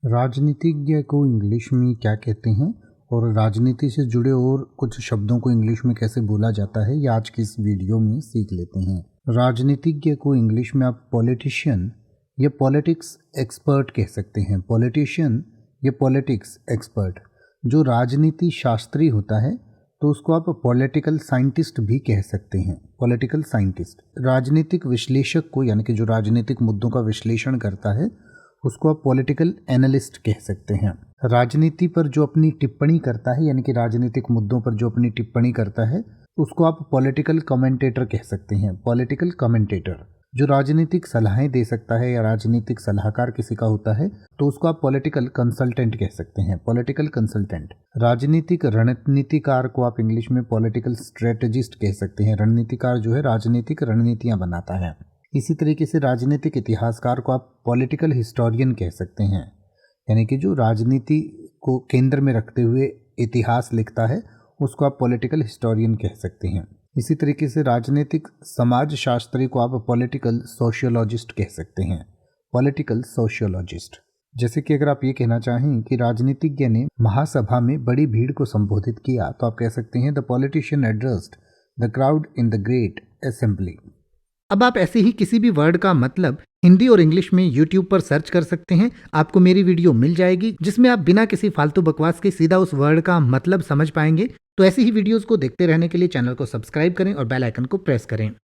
राजनीतिज्ञ को इंग्लिश में क्या कहते हैं और राजनीति से जुड़े और कुछ शब्दों को इंग्लिश में कैसे बोला जाता है, ये आज की इस वीडियो में सीख लेते हैं। राजनीतिज्ञ को इंग्लिश में आप पॉलिटिशियन या पॉलिटिक्स एक्सपर्ट कह सकते हैं। पॉलिटिशियन या पॉलिटिक्स एक्सपर्ट। जो राजनीति शास्त्री होता है तो उसको आप पॉलिटिकल साइंटिस्ट भी कह सकते हैं। Political scientist. राजनीतिक विश्लेषक को, यानी कि जो राजनीतिक मुद्दों का विश्लेषण करता है, उसको आप पॉलिटिकल एनालिस्ट कह सकते हैं। राजनीति पर जो अपनी टिप्पणी करता है, यानी कि राजनीतिक मुद्दों पर जो अपनी टिप्पणी करता है, उसको आप पॉलिटिकल कमेंटेटर कह सकते हैं। Political commentator. जो राजनीतिक सलाहें दे सकता है या राजनीतिक सलाहकार किसी का होता है तो उसको आप पॉलिटिकल कंसल्टेंट कह सकते हैं। Political consultant. राजनीतिक रणनीतिकार को आप इंग्लिश में पॉलिटिकल स्ट्रेटेजिस्ट कह सकते हैं। रणनीतिकार जो है राजनीतिक रणनीतियां बनाता है। इसी तरीके से राजनीतिक इतिहासकार को आप पॉलिटिकल हिस्टोरियन कह सकते हैं, यानी कि जो राजनीति को केंद्र में रखते हुए इतिहास लिखता है उसको आप पॉलिटिकल हिस्टोरियन कह सकते हैं। इसी तरीके से राजनीतिक समाजशास्त्री को आप पॉलिटिकल सोशियोलॉजिस्ट कह सकते हैं। Political sociologist. जैसे कि अगर आप ये कहना चाहें कि राजनीतिज्ञ ने महासभा में बड़ी भीड़ को संबोधित किया तो आप कह सकते हैं the politician addressed the crowd in the great assembly. अब आप ऐसे ही किसी भी वर्ड का मतलब हिंदी और इंग्लिश में YouTube पर सर्च कर सकते हैं। आपको मेरी वीडियो मिल जाएगी जिसमें आप बिना किसी फालतू बकवास के सीधा उस वर्ड का मतलब समझ पाएंगे। तो ऐसी ही वीडियोस को देखते रहने के लिए चैनल को सब्सक्राइब करें और बेल आइकन को प्रेस करें।